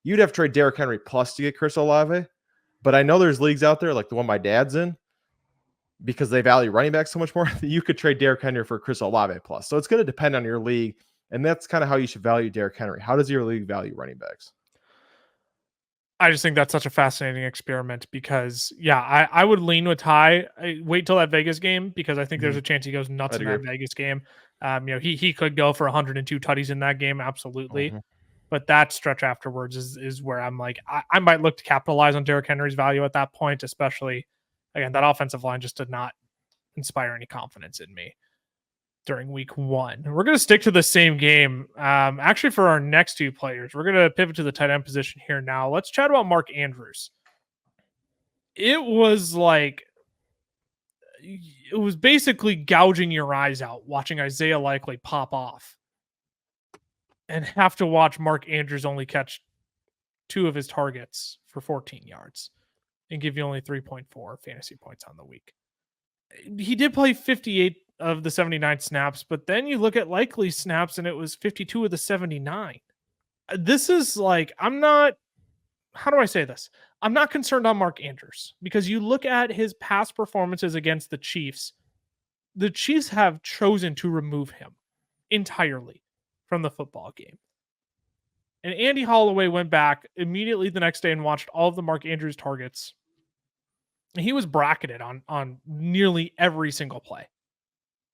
you'd have to trade Derrick Henry plus to get Chris Olave. But I know there's leagues out there, like the one my dad's in, because they value running back so much more, that you could trade Derrick Henry for Chris Olave plus. So it's going to depend on your league. And that's kind of how you should value Derrick Henry. How does your league value running backs? I just think that's such a fascinating experiment because, I would lean with Ty. Wait till that Vegas game because I think there's a chance he goes nuts in that Vegas game. He could go for 102 tutties in that game, absolutely. But that stretch afterwards is where I'm like, I might look to capitalize on Derrick Henry's value at that point, especially, again, that offensive line just did not inspire any confidence in me during week 1. We're going to stick to the same game. Actually, for our next 2 players, we're going to pivot to the tight end position here now. Let's chat about Mark Andrews. It was basically gouging your eyes out watching Isaiah Likely pop off and have to watch Mark Andrews only catch 2 of his targets for 14 yards and give you only 3.4 fantasy points on the week. He did play 58 of the 79 snaps, but then you look at Likely snaps and it was 52 of the 79. This is like, I'm not how do I say this? I'm not concerned on Mark Andrews because you look at his past performances against the Chiefs have chosen to remove him entirely from the football game. And Andy Holloway went back immediately the next day and watched all of the Mark Andrews targets. And he was bracketed on nearly every single play.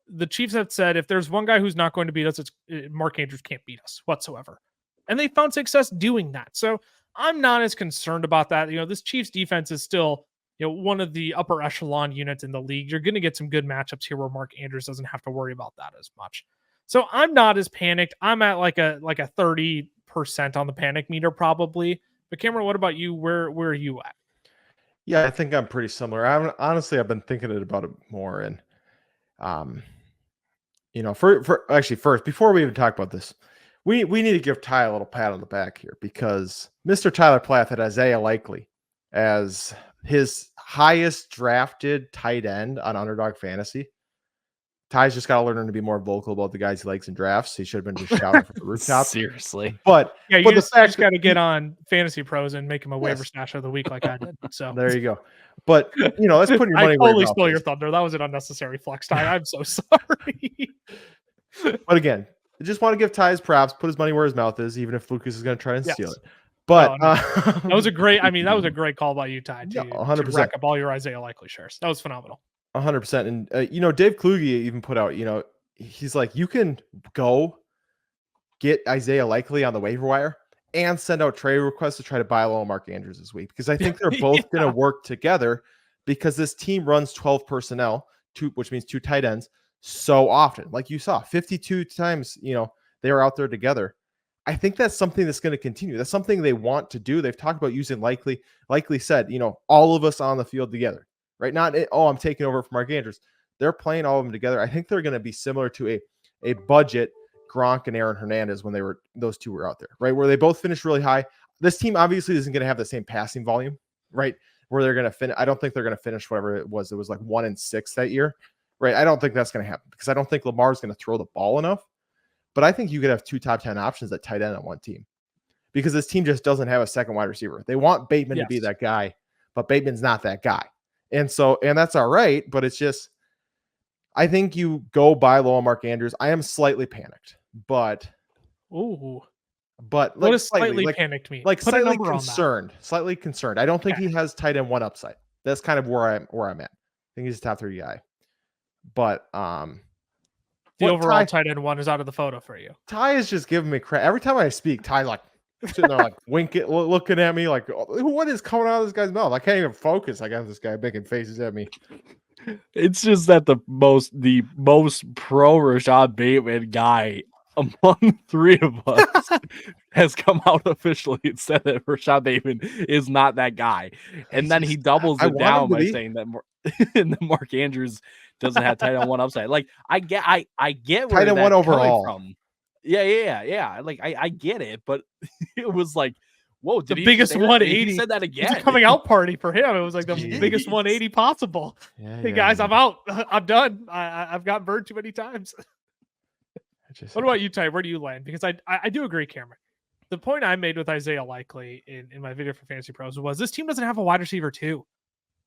The Chiefs have said if there's one guy who's not going to beat us, it's Mark Andrews can't beat us whatsoever. And they found success doing that. So I'm not as concerned about that. This Chiefs defense is still, one of the upper echelon units in the league. You're going to get some good matchups here where Mark Andrews doesn't have to worry about that as much. So I'm not as panicked. I'm at like a 30% on the panic meter probably. But Cameron, what about you? Where are you at? Yeah, I think I'm pretty similar. I've been thinking about it more, and first, before we even talk about this, we need to give Ty a little pat on the back here because Mr. Tyler Plath had Isaiah Likely as his highest drafted tight end on Underdog Fantasy. Ty's just got to learn to be more vocal about the guys he likes in drafts. He should have been just shouting from the rooftop. Seriously. But you just got to get on Fantasy Pros and make him a waiver stash of the week like I did. So there you go. But let's put your money. I totally stole your thunder. That was an unnecessary flex, Ty. I'm so sorry. But again, I just want to give Ty his props. Put his money where his mouth is, even if Lucas is going to try and steal it. But that was a great. That was a great call by you, Ty. To 100%. Rack up all your Isaiah Likely shares. That was phenomenal. 100%. And Dave Kluge even put out. He's like, you can go get Isaiah Likely on the waiver wire and send out trade requests to try to buy low Mark Andrews this week because I think they're both going to work together because this team runs 12 personnel, which means 2 tight ends so often. Like you saw, 52 times, they were out there together. I think that's something that's going to continue. That's something they want to do. They've talked about using Likely. Likely said, all of us on the field together, right? Not, I'm taking over for Mark Andrews. They're playing all of them together. I think they're going to be similar to a budget Gronk and Aaron Hernandez when those two were out there, right? Where they both finished really high. This team obviously isn't going to have the same passing volume, right? Where they're going to finish. I don't think they're going to finish whatever it was. It was like 1-6 that year, right? I don't think that's going to happen because I don't think Lamar's going to throw the ball enough. But I think you could have 2 top 10 options at tight end on one team because this team just doesn't have a second wide receiver. They want Bateman to be that guy, but Bateman's not that guy. And that's all right. But it's just, I think you go buy low on Mark Andrews. I am slightly panicked, but what does slightly panicked mean? Like slightly concerned. I don't think he has tight end 1 upside. That's kind of where I'm at. I think he's a top 3 guy. But the overall tight end 1 is out of the photo for you. Ty is just giving me crap. Every time I speak, Ty's like sitting there like winking, looking at me like, what is coming out of this guy's mouth? I can't even focus. I got this guy making faces at me. It's just that the most pro Rashad Bateman guy among 3 of us has come out officially and said that Rashad Bateman is not that guy. And then he doubles it down by saying that Mark Andrews doesn't have tight end 1 upside. Like I get where tight end 1 overall from. Yeah. Like I get it, but it was like, whoa, the biggest 180. He said that again. It's a coming out party for him. It was like the biggest 180 possible. Hey guys, I'm out. I'm done. I've got burned too many times. What about you, Ty? Where do you land? Because I do agree, Cameron. The point I made with Isaiah Likely in my video for Fantasy Pros was this team doesn't have a wide receiver too.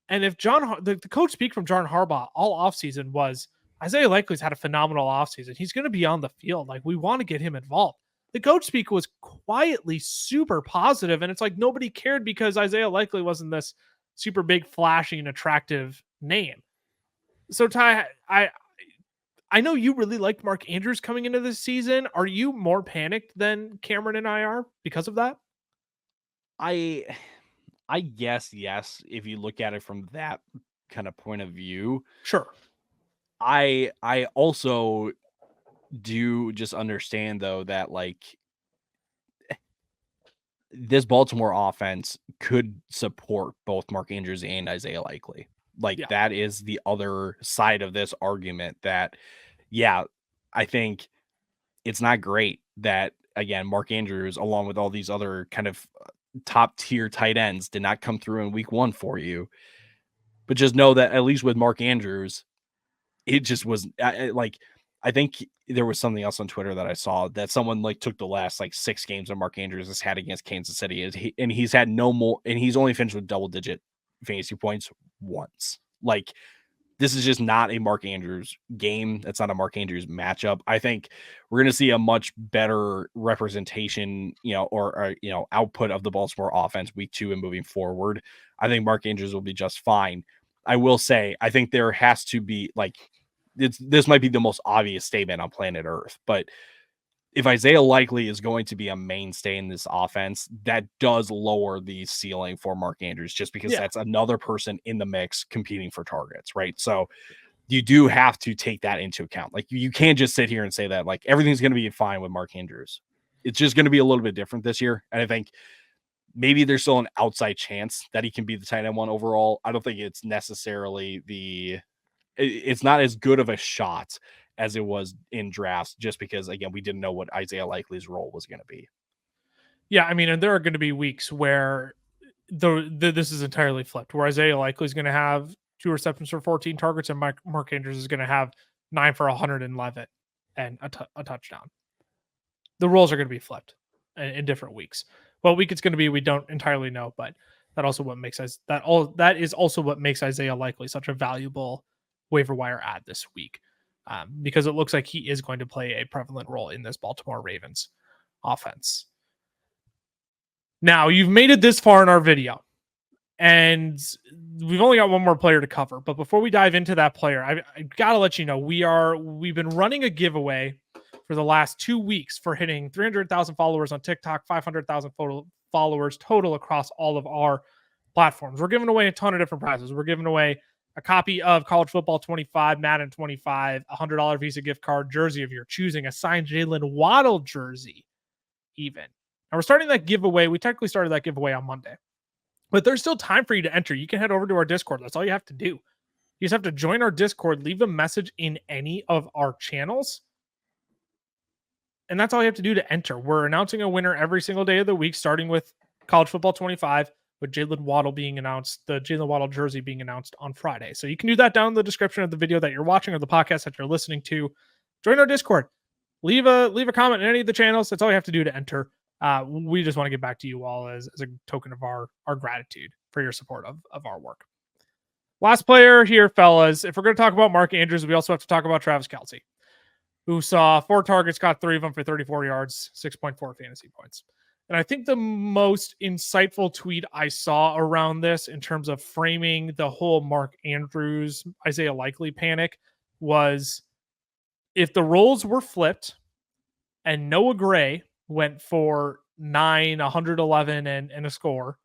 And if the coach speak from John Harbaugh all offseason was Isaiah Likely's had a phenomenal offseason. He's going to be on the field. Like, we want to get him involved. The coach speak was quietly super positive, and it's like nobody cared because Isaiah Likely wasn't this super big, flashing, attractive name. So, Ty, I know you really liked Mark Andrews coming into this season. Are you more panicked than Cameron and I are because of that? I guess yes, if you look at it from that kind of point of view. Sure. I also do just understand though that like this Baltimore offense could support both Mark Andrews and Isaiah Likely. Like that is the other side of this argument that, I think it's not great that, again, Mark Andrews, along with all these other kind of top tier tight ends, did not come through in week 1 for you. But just know that at least with Mark Andrews, it just was like, I think there was something else on Twitter that I saw that someone like took the last like 6 games that Mark Andrews has had against Kansas City, and he's had no more, and he's only finished with double-digit fantasy points once. Like, this is just not a Mark Andrews game. That's not a Mark Andrews matchup. I think we're going to see a much better representation, or output of the Baltimore offense week 2 and moving forward. I think Mark Andrews will be just fine. I will say, I think there has to be like, this might be the most obvious statement on planet Earth, but if Isaiah Likely is going to be a mainstay in this offense, that does lower the ceiling for Mark Andrews, just because that's another person in the mix competing for targets, right? So you do have to take that into account. Like, you can't just sit here and say that like everything's going to be fine with Mark Andrews. It's just going to be a little bit different this year. And I think maybe there's still an outside chance that he can be the tight end 1 overall. I don't think it's necessarily it's not as good of a shot as it was in drafts, just because, again, we didn't know what Isaiah Likely's role was going to be. Yeah, I mean, and there are going to be weeks where this is entirely flipped, where Isaiah Likely is going to have 2 receptions for 14 targets, and Mark Andrews is going to have 9 for 111 and a touchdown. The roles are going to be flipped in different weeks. What week it's going to be, we don't entirely know, but that is also what makes Isaiah Likely such a valuable waiver wire add this week. Because it looks like he is going to play a prevalent role in this Baltimore Ravens offense. Now, you've made it this far in our video, and we've only got one more player to cover. But before we dive into that player, I got to let you know, we've been running a giveaway for the last 2 weeks for hitting 300,000 followers on TikTok, 500,000 followers total across all of our platforms. We're giving away a ton of different prizes. We're giving away a copy of College Football 25, Madden 25, a $100 Visa gift card, jersey of your choosing, a signed Jalen Waddle jersey, even. And we're starting that giveaway. We technically started that giveaway on Monday, but there's still time for you to enter. You can head over to our Discord. That's all you have to do. You just have to join our Discord, leave a message in any of our channels, and that's all you have to do to enter. We're announcing a winner every single day of the week, starting with College Football 25, with Jalen Waddle being announced, the Jalen Waddle jersey being announced on Friday. So you can do that down in the description of the video that you're watching or the podcast that you're listening to. Join our Discord. Leave a comment in any of the channels. That's all you have to do to enter. We just want to get back to you all as a token of our gratitude for your support of our work. Last player here, fellas. If we're going to talk about Mark Andrews, we also have to talk about Travis Kelce, who saw 4 targets, got 3 of them for 34 yards, 6.4 fantasy points. And I think the most insightful tweet I saw around this in terms of framing the whole Mark Andrews, Isaiah Likely panic was, if the roles were flipped and Noah Gray went for 9, 111 and a score,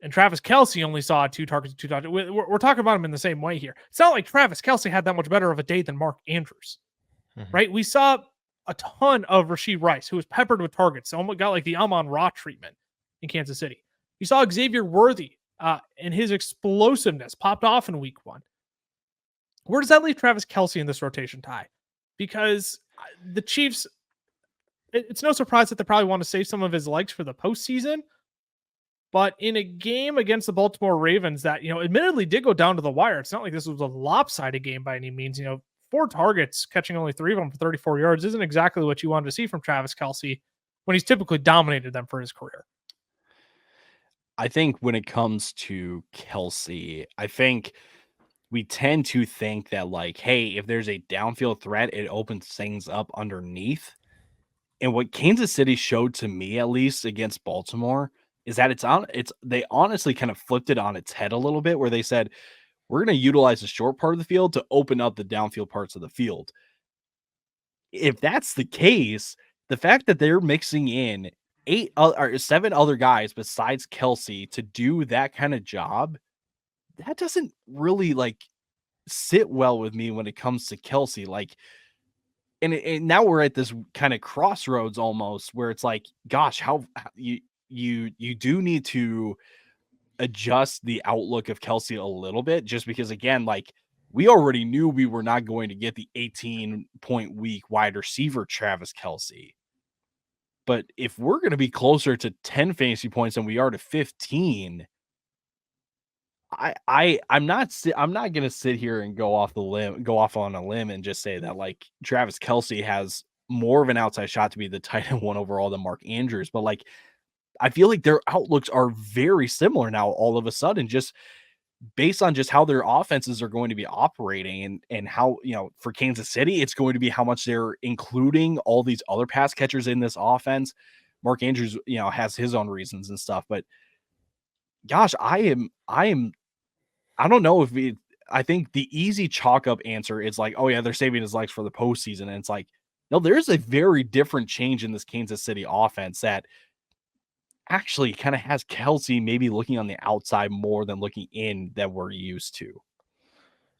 and Travis Kelce only saw 2 targets, 2 touchdowns. We're talking about him in the same way here. It's not like Travis Kelce had that much better of a day than Mark Andrews, right? We saw a ton of Rashee Rice, who was peppered with targets. So almost got like the Amon-Ra treatment in Kansas City. You saw Xavier Worthy and his explosiveness popped off in week 1. Where does that leave Travis Kelce in this rotation, Ty? Because the Chiefs, it's no surprise that they probably want to save some of his legs for the postseason. But in a game against the Baltimore Ravens that, admittedly did go down to the wire, it's not like this was a lopsided game by any means. 4 targets, catching only 3 of them for 34 yards isn't exactly what you wanted to see from Travis Kelce when he's typically dominated them for his career. I think when it comes to Kelce, I think we tend to think that, like, hey, if there's a downfield threat, it opens things up underneath. And what Kansas City showed to me, at least against Baltimore, is that they honestly kind of flipped it on its head a little bit, where they said, we're going to utilize the short part of the field to open up the downfield parts of the field. If that's the case, the fact that they're mixing in 7 other guys besides Kelce to do that kind of job, that doesn't really sit well with me when it comes to Kelce. And now we're at this kind of crossroads almost, where it's like, gosh, how you do need to adjust the outlook of Kelce a little bit, just because, again, we already knew we were not going to get the 18-point week wide receiver Travis Kelce. But if we're going to be closer to 10 fantasy points than we are to 15, I'm not gonna sit here and go off on a limb and just say that like Travis Kelce has more of an outside shot to be the tight end 1 overall than Mark Andrews, but like I feel like their outlooks are very similar now all of a sudden, just based on just how their offenses are going to be operating and how, for Kansas City, it's going to be how much they're including all these other pass catchers in this offense. Mark Andrews, has his own reasons and stuff, but gosh, I don't know I think the easy chalk up answer is like, oh yeah, they're saving his legs for the postseason. And it's like, no, there's a very different change in this Kansas City offense that actually kind of has Kelce maybe looking on the outside more than looking in than we're used to.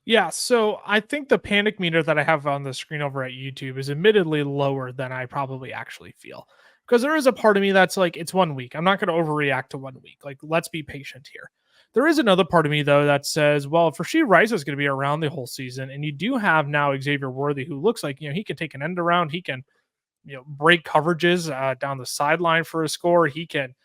Yeah, so I think the panic meter that I have on the screen over at YouTube is admittedly lower than I probably actually feel. Because there is a part of me that's like, it's 1 week. I'm not going to overreact to 1 week. Like, let's be patient here. There is another part of me, though, that says, well, if Rashee Rice is going to be around the whole season, and you do have now Xavier Worthy, who looks like, he can take an end around. He can, break coverages down the sideline for a score. He can,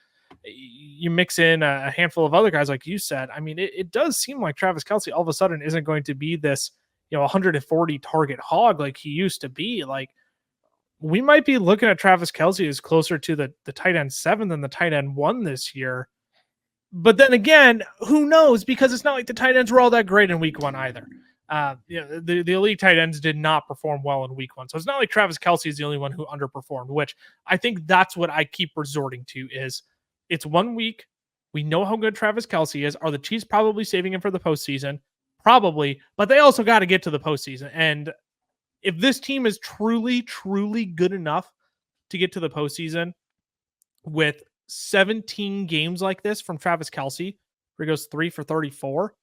you mix in a handful of other guys, like you said. I mean, it does seem like Travis Kelce all of a sudden isn't going to be this, 140 target hog like he used to be. Like, we might be looking at Travis Kelce as closer to the tight end 7 than the tight end 1 this year. But then again, who knows? Because it's not like the tight ends were all that great in week 1 either. The elite tight ends did not perform well in week 1. So it's not like Travis Kelce is the only one who underperformed, which I think that's what I keep resorting to is it's 1 week. We know how good Travis Kelce is. Are the Chiefs probably saving him for the postseason? Probably, but they also got to get to the postseason. And if this team is truly, truly good enough to get to the postseason with 17 games like this from Travis Kelce, where he goes 3 for 34,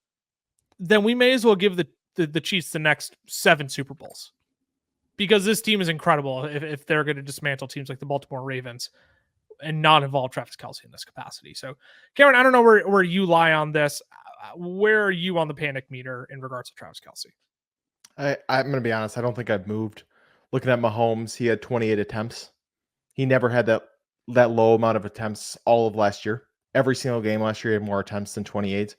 then we may as well give the Chiefs the next 7 Super Bowls, because this team is incredible if they're going to dismantle teams like the Baltimore Ravens and not involve Travis Kelce in this capacity. So, Cameron, I don't know where you lie on this. Where are you on the panic meter in regards to Travis Kelce? I'm going to be honest. I don't think I've moved. Looking at Mahomes, he had 28 attempts. He never had that low amount of attempts all of last year. Every single game last year, he had more attempts than 28.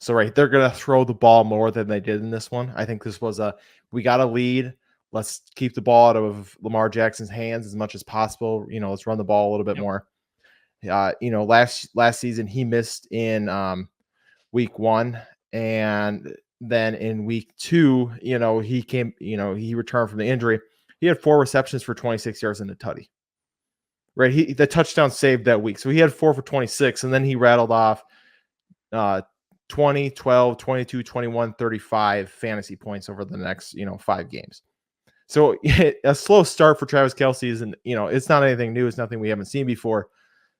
So, right, they're going to throw the ball more than they did in this one. I think this was we got a lead. Let's keep the ball out of Lamar Jackson's hands as much as possible. Let's run the ball a little bit more. Last season, he missed in week 1. And then in week 2, he returned from the injury. He had 4 receptions for 26 yards and a tutty. Right. The touchdown saved that week. So he had 4 for 26, and then he rattled off 20, 12, 22, 21, 35 fantasy points over the next, 5 games. So a slow start for Travis Kelce isn't, it's not anything new. It's nothing we haven't seen before.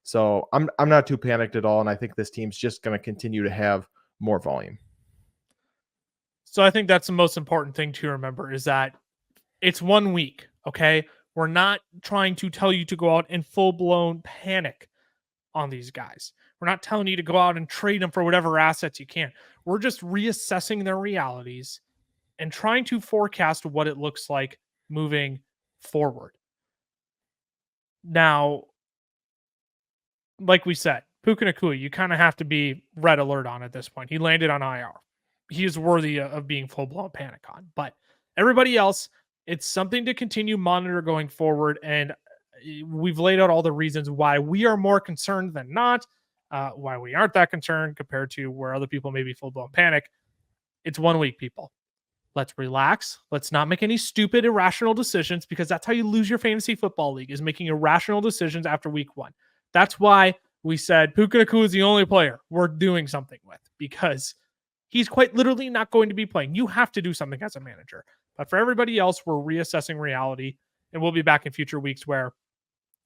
So I'm not too panicked at all. And I think this team's just going to continue to have more volume. So I think that's the most important thing to remember is that it's 1 week. Okay. We're not trying to tell you to go out and full-blown panic on these guys. We're not telling you to go out and trade them for whatever assets you can. We're just reassessing their realities and trying to forecast what it looks like moving forward. Now, like we said, Puka Nacua, you kind of have to be red alert on at this point. He landed on IR. He is worthy of being full-blown panic on. But everybody else, it's something to continue monitor going forward, and we've laid out all the reasons why we are more concerned than not, why we aren't that concerned compared to where other people may be full-blown panic. It's 1 week, people. Let's relax. Let's not make any stupid, irrational decisions, because that's how you lose your fantasy football league, is making irrational decisions after week 1. That's why we said Puka Nacua is the only player we're doing something with, because he's quite literally not going to be playing. You have to do something as a manager. But for everybody else, we're reassessing reality, and we'll be back in future weeks where,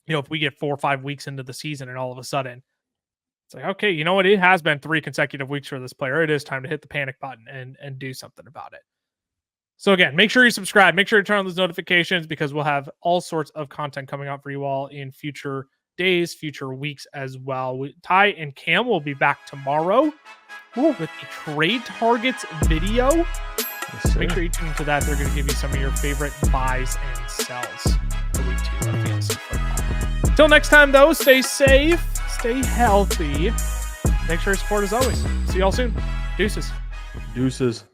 if we get 4 or 5 weeks into the season and all of a sudden it's like, okay, you know what? It has been 3 consecutive weeks for this player. It is time to hit the panic button and do something about it. So again, make sure you subscribe. Make sure to turn on those notifications, because we'll have all sorts of content coming out for you all in future days, future weeks as well. Ty and Cam will be back tomorrow with the trade targets video. Yes, make sure you tune into that. They're going to give you some of your favorite buys and sells for week 2 of fantasy football. Until next time, though, stay safe, stay healthy. Make sure to support as always. See y'all soon. Deuces. Deuces.